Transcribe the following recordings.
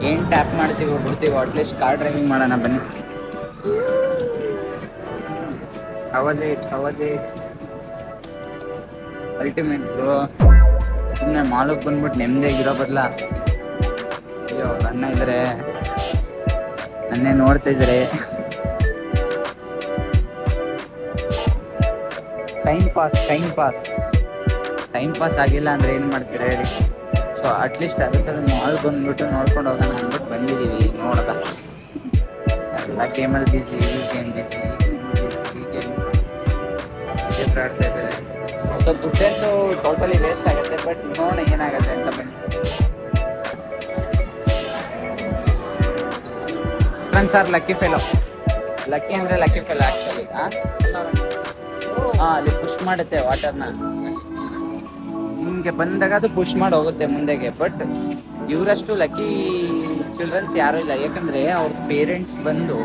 ಏನ್ ಟ್ಯಾಪ್ ಮಾಡ್ತೀವಿ ಬಿಡ್ತೀವಿ, ಅಟ್ಲೀಸ್ಟ್ ಕಾರ್ ಡ್ರೈವಿಂಗ್ ಮಾಡೋಣ ಬನ್ನಿ. ಹವಾಜ್ ಅಲ್ಟಿಮೇಟ್ ಬ್ರೋ. ಸುಮ್ಮನೆ ಮಾಲಕ್ ಬಂದ್ಬಿಟ್ಟು ನೆಮ್ಮದಿಯಾಗಿರೋ ಬದಲ, ಅಯ್ಯೋ ಅಣ್ಣ ಇದ್ರೆ ನನ್ನೇ ನೋಡ್ತಾ ಇದ್ರೆ ಟೈಮ್ ಪಾಸ್ ಆಗಿಲ್ಲ ಅಂದ್ರೆ ಏನ್ ಮಾಡ್ತೀರಾ ಹೇಳಿ. ಸೊ ಅಟ್ಲೀಸ್ಟ್ ಅದಕ್ಕೆ ಮಾಲ್ ಬಂದ್ಬಿಟ್ಟು ನೋಡ್ಕೊಂಡು ಹೋಗೋಣ ಅಂದ್ಬಿಟ್ಟು ಬಂದಿದೀವಿ. ನೋಡದ ಎಲ್ಲ ಗೇಮಲ್ಲಿ ಬಿಸಿ, ಗೇಮ್ ಬಿಸಿ ಆಡ್ತಾ ಇದ್ದಾರೆ. ಸೊ ದುಡ್ಡಂತೂ ಟೋಟಲಿ ವೇಸ್ಟ್ ಆಗುತ್ತೆ, ಬಟ್ ನೋಡೋಣ ಏನಾಗುತ್ತೆ ಅಂತ ಬನ್ನಿ. ಸರ್ ಲಕ್ಕಿ ಫೆಲೋ, ಲಕ್ಕಿ ಅಂದ್ರೆ ಲಕ್ಕಿ ಫೆಲೋ ಆಕ್ಚುಲಿ. ಅಲ್ಲಿ ಪುಷ್ ಮಾಡುತ್ತೆ ವಾಟರ್ನ, ನಿಮ್ಗೆ ಬಂದಾಗ ಅದು ಪುಷ್ ಮಾಡಿ ಹೋಗುತ್ತೆ ಮುಂದೆಗೆ. ಬಟ್ ಇವರಷ್ಟು ಲಕ್ಕಿ ಚಿಲ್ಡ್ರನ್ಸ್ ಯಾರೂ ಇಲ್ಲ, ಯಾಕಂದ್ರೆ ಅವ್ರ ಪೇರೆಂಟ್ಸ್ ಬಂದು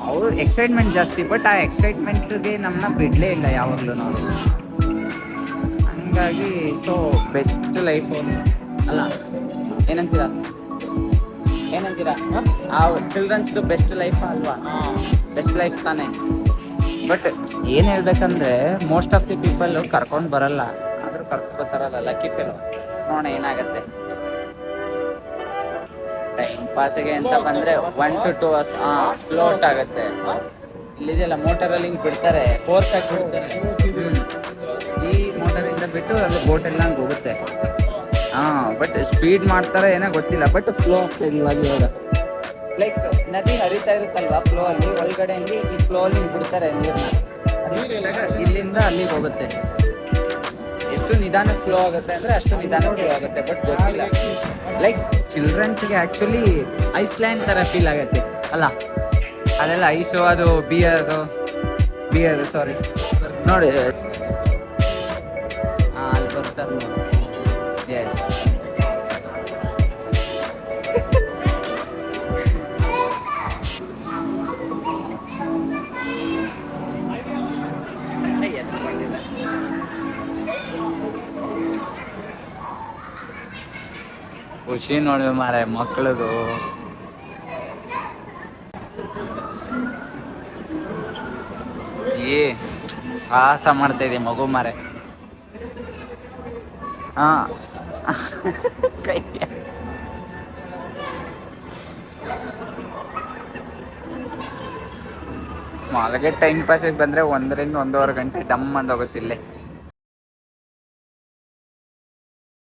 ಅವರು ಎಕ್ಸೈಟ್ಮೆಂಟ್ ಜಾಸ್ತಿ, ಬಟ್ ಆ ಎಕ್ಸೈಟ್ಮೆಂಟ್ಗೆ ನಮ್ಮನ್ನ ಬಿಡಲೇ ಇಲ್ಲ ಯಾವಾಗಲೂ ನಾವು. ಹಂಗಾಗಿ ಸೊ ಬೆಸ್ಟ್ ಲೈಫ್ ಅಲ್ಲ, ಏನಂತೀರಾ ಆ ಚಿಲ್ಡ್ರನ್ಸ್ದು ಬೆಸ್ಟ್ ಲೈಫ್ ಅಲ್ವಾ? ಬೆಸ್ಟ್ ಲೈಫ್ ತಾನೇ. ಬಟ್ ಏನು ಹೇಳ್ಬೇಕಂದ್ರೆ ಮೋಸ್ಟ್ ಆಫ್ ದಿ ಪೀಪಲ್ ಕರ್ಕೊಂಡು ಬರಲ್ಲ, ಆದರೂ ಕರ್ಕೊಂಡು ಬರ್ತಾರಲ್ಲ ಲಕ್ಕಿ ಫೆಲೋ. ನೋಡೋಣ ಏನಾಗತ್ತೆ. ಟೈಮ್ ಪಾಸಿಗೆ ಅಂತ ಬಂದರೆ 1 to 2 hours ಫ್ಲೋಟ್ ಆಗುತ್ತೆ. ಇಲ್ಲಿದೆಯಲ್ಲ ಮೋಟರಲ್ಲಿ ಹಿಂಗೆ ಬಿಡ್ತಾರೆ, ಫೋರ್ಸ್ ಆಗಿ ಬಿಡ್ತಾರೆ. ಈ ಮೋಟರಿಂದ ಬಿಟ್ಟು ಅದು ಬೋಟೆಲ್ಲ ಹಂಗೆ ಹೋಗುತ್ತೆ. ಬಟ್ ಸ್ಪೀಡ್ ಮಾಡ್ತಾರೆ ಏನೋ ಗೊತ್ತಿಲ್ಲ, ಬಟ್ ಫ್ಲೋ ಆಗ್ತದೆ ಇವಾಗ. ಲೈಕ್ ನದಿ ಹರಿತಾ ಇರುತ್ತಲ್ವಾ ಫ್ಲೋ ಅಲ್ಲಿ, ಒಳಗಡೆ ಈ ಫ್ಲೋ ಅಲ್ಲಿ ಬಿಡ್ತಾರೆ ನೀರನ್ನ, ಇಲ್ಲಿಂದ ಅಲ್ಲಿಗೆ ಹೋಗುತ್ತೆ. ಎಷ್ಟು ನಿಧಾನಕ್ಕೆ ಫ್ಲೋ ಆಗುತ್ತೆ ಅಂದರೆ ಅಷ್ಟು ನಿಧಾನಕ್ಕೆ ಫ್ಲೋ ಆಗುತ್ತೆ, ಬಟ್ ಗೊತ್ತಿಲ್ಲ. ಲೈಕ್ ಚಿಲ್ಡ್ರನ್ಸ್ಗೆ ಆ್ಯಕ್ಚುಲಿ ಐಸ್ಲ್ಯಾಂಡ್ ಥರ ಫೀಲ್ ಆಗುತ್ತೆ ಅಲ್ಲ, ಅದೆಲ್ಲ ಐಸು, ಅದು ಬಿಯರ್ ಸಾರಿ ನೋಡಿ ಅಲ್ಲಿ ಬರ್ತಾರೆ ನೋಡಿ. ಎಸ್ ಖುಷಿ ನೋಡಿ ಮಾರೆ ಮಕ್ಕಳದು. ಸಾಹಸ ಮಾಡ್ತಾ ಇದೆ ಮಗು ಮಾರೆ. ಕೈ ಮಾಲ್ಗೆ ಟೈಮ್ ಪಾಸಿಗೆ ಬಂದರೆ 1 ರಿಂದ 1.5 ಗಂಟೆ ಡಮ್ ಅಂತ ಹೋಗುತ್ತಿಲ್ಲೇ.